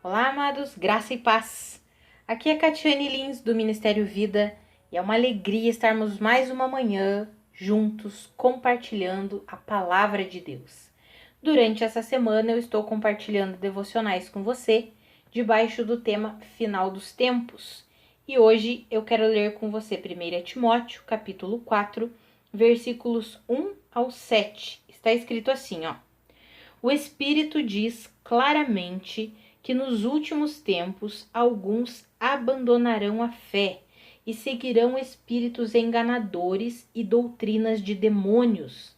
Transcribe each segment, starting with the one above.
Olá, amados, graça e paz. Aqui é Catiane Lins, do Ministério Vida, e é uma alegria estarmos mais uma manhã juntos compartilhando a palavra de Deus. Durante essa semana eu estou compartilhando devocionais com você, debaixo do tema Final dos Tempos. E hoje eu quero ler com você 1 Timóteo, capítulo 4, versículos 1 ao 7. Está escrito assim, ó. O Espírito diz claramente que nos últimos tempos alguns abandonarão a fé e seguirão espíritos enganadores e doutrinas de demônios.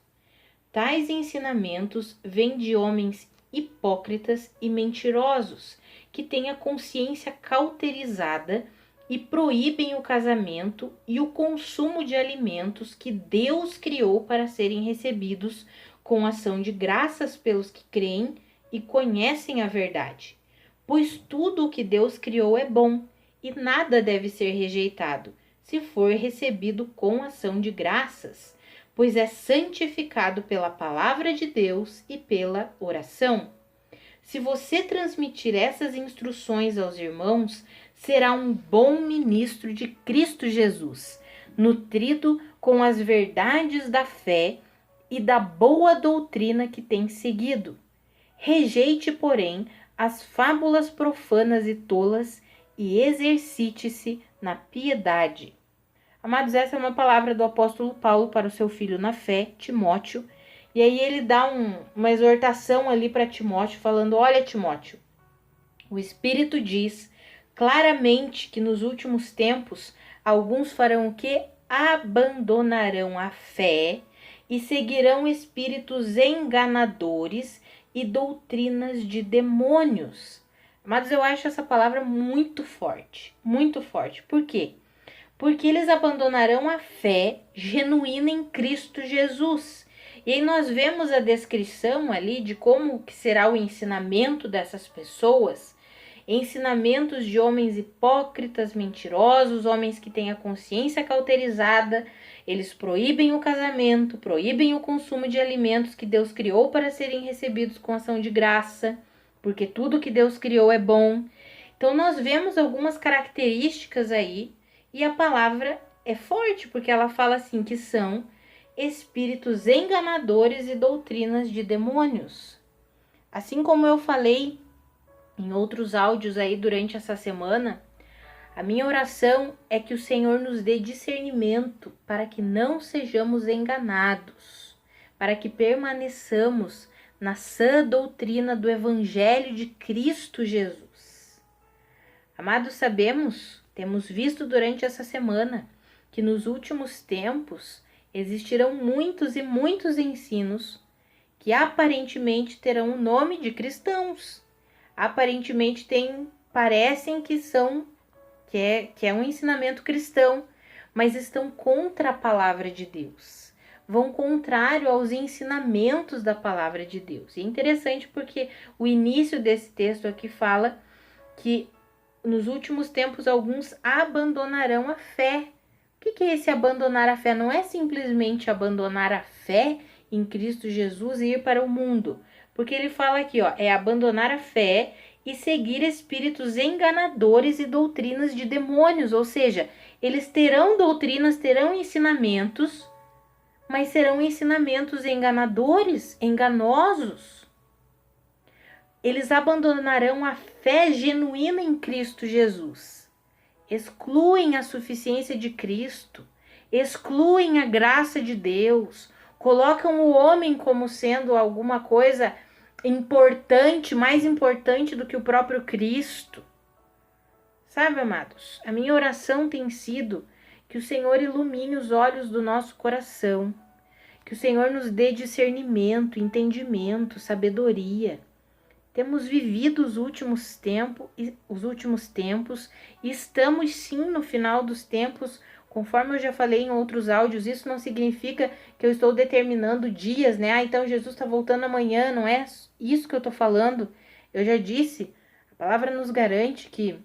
Tais ensinamentos vêm de homens hipócritas e mentirosos, que têm a consciência cauterizada e proíbem o casamento e o consumo de alimentos que Deus criou para serem recebidos com ação de graças pelos que creem e conhecem a verdade. Pois tudo o que Deus criou é bom e nada deve ser rejeitado, se for recebido com ação de graças, pois é santificado pela palavra de Deus e pela oração. Se você transmitir essas instruções aos irmãos, será um bom ministro de Cristo Jesus, nutrido com as verdades da fé e da boa doutrina que tem seguido. Rejeite, porém, as fábulas profanas e tolas e exercite-se na piedade. Amados, essa é uma palavra do apóstolo Paulo para o seu filho na fé, Timóteo. E aí ele dá uma exortação ali para Timóteo, falando: olha, Timóteo, o Espírito diz claramente que nos últimos tempos alguns farão o quê? Abandonarão a fé e seguirão espíritos enganadores e doutrinas de demônios. Mas eu acho essa palavra muito forte, muito forte. Por quê? Porque eles abandonarão a fé genuína em Cristo Jesus. E aí nós vemos a descrição ali de como que será o ensinamento dessas pessoas. Ensinamentos de homens hipócritas, mentirosos, homens que têm a consciência cauterizada. Eles proíbem o casamento, proíbem o consumo de alimentos que Deus criou para serem recebidos com ação de graça, porque tudo que Deus criou é bom. Então nós vemos algumas características aí, e a palavra é forte, porque ela fala assim que são espíritos enganadores e doutrinas de demônios. Assim como eu falei em outros áudios aí durante essa semana, a minha oração é que o Senhor nos dê discernimento para que não sejamos enganados, para que permaneçamos na sã doutrina do Evangelho de Cristo Jesus. Amados, temos visto durante essa semana que nos últimos tempos existirão muitos e muitos ensinos que aparentemente terão o nome de cristãos. Aparentemente parecem que é um ensinamento cristão, mas estão contra a palavra de Deus. Vão contrário aos ensinamentos da palavra de Deus. E é interessante porque o início desse texto aqui fala que nos últimos tempos alguns abandonarão a fé. O que é esse abandonar a fé? Não é simplesmente abandonar a fé em Cristo Jesus e ir para o mundo. Porque ele fala aqui, ó, é abandonar a fé e seguir espíritos enganadores e doutrinas de demônios. Ou seja, eles terão doutrinas, terão ensinamentos, mas serão ensinamentos enganadores, enganosos. Eles abandonarão a fé genuína em Cristo Jesus. Excluem a suficiência de Cristo, excluem a graça de Deus, colocam o homem como sendo alguma coisa importante, mais importante do que o próprio Cristo. Sabe, amados, a minha oração tem sido que o Senhor ilumine os olhos do nosso coração, que o Senhor nos dê discernimento, entendimento, sabedoria. Temos vivido os últimos tempos e estamos sim no final dos tempos. Conforme eu já falei em outros áudios, isso não significa que eu estou determinando dias, né? Ah, então Jesus está voltando amanhã, não é isso que eu estou falando. Eu já disse, a palavra nos garante que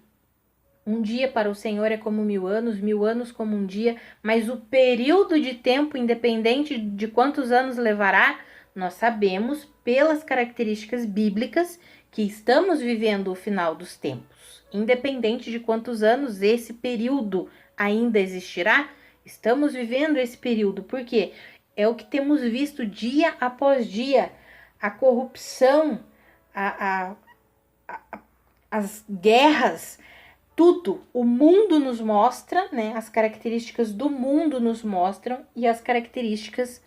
um dia para o Senhor é como 1000 anos como um dia, mas o período de tempo, independente de quantos anos levará, Nós sabemos, pelas características bíblicas, que estamos vivendo o final dos tempos. Independente de quantos anos esse período ainda existirá, estamos vivendo esse período, porque é o que temos visto dia após dia, a corrupção, as guerras, tudo. O mundo nos mostra, né? As características do mundo nos mostram e as características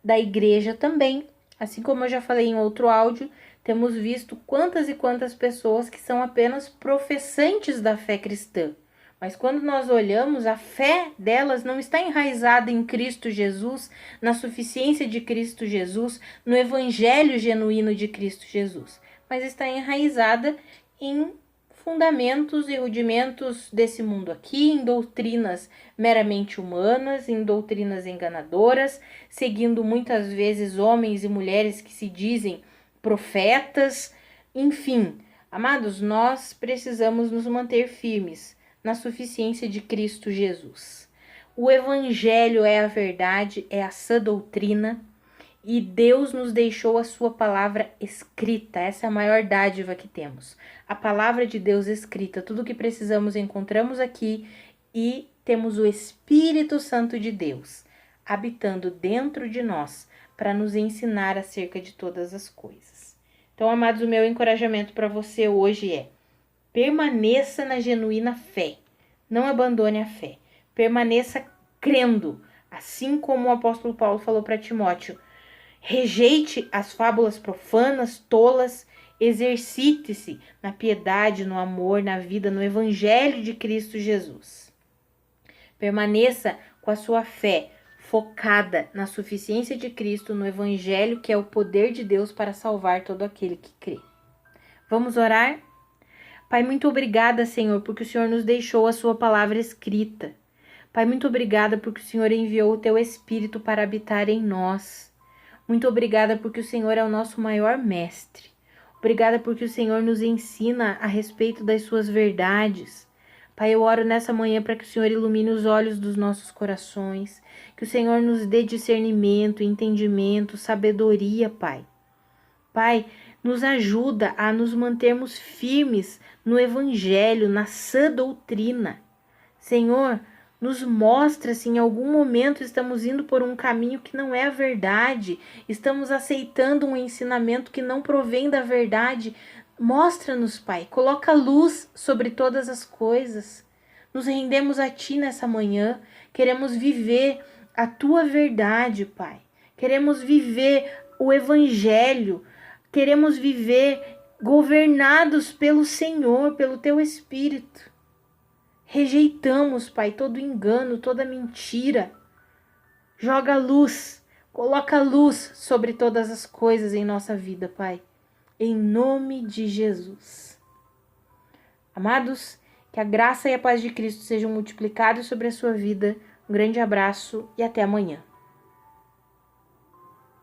da igreja também. Assim como eu já falei em outro áudio, temos visto quantas e quantas pessoas que são apenas professantes da fé cristã. Mas quando nós olhamos, a fé delas não está enraizada em Cristo Jesus, na suficiência de Cristo Jesus, no evangelho genuíno de Cristo Jesus, mas está enraizada em fundamentos e rudimentos desse mundo aqui, em doutrinas meramente humanas, em doutrinas enganadoras, seguindo muitas vezes homens e mulheres que se dizem profetas, enfim. Amados, nós precisamos nos manter firmes na suficiência de Cristo Jesus. O evangelho é a verdade, é a sã doutrina, e Deus nos deixou a sua palavra escrita. Essa é a maior dádiva que temos. A palavra de Deus escrita. Tudo o que precisamos encontramos aqui e temos o Espírito Santo de Deus habitando dentro de nós para nos ensinar acerca de todas as coisas. Então, amados, o meu encorajamento para você hoje é: permaneça na genuína fé. Não abandone a fé. Permaneça crendo, assim como o apóstolo Paulo falou para Timóteo. Rejeite as fábulas profanas, tolas, exercite-se na piedade, no amor, na vida, no evangelho de Cristo Jesus. Permaneça com a sua fé focada na suficiência de Cristo, no evangelho que é o poder de Deus para salvar todo aquele que crê. Vamos orar? Pai, muito obrigada, Senhor, porque o Senhor nos deixou a sua palavra escrita. Pai, muito obrigada porque o Senhor enviou o teu Espírito para habitar em nós. Muito obrigada porque o Senhor é o nosso maior mestre. Obrigada porque o Senhor nos ensina a respeito das suas verdades. Pai, eu oro nessa manhã para que o Senhor ilumine os olhos dos nossos corações, que o Senhor nos dê discernimento, entendimento, sabedoria, Pai. Pai, nos ajuda a nos mantermos firmes no Evangelho, na sã doutrina. Senhor, nos mostra se em algum momento estamos indo por um caminho que não é a verdade, estamos aceitando um ensinamento que não provém da verdade. Mostra-nos, Pai, coloca luz sobre todas as coisas. Nos rendemos a Ti nessa manhã, queremos viver a Tua verdade, Pai. Queremos viver o Evangelho, queremos viver governados pelo Senhor, pelo Teu Espírito. Rejeitamos, Pai, todo engano, toda mentira. Joga luz, coloca luz sobre todas as coisas em nossa vida, Pai. Em nome de Jesus. Amados, que a graça e a paz de Cristo sejam multiplicados sobre a sua vida. Um grande abraço e até amanhã.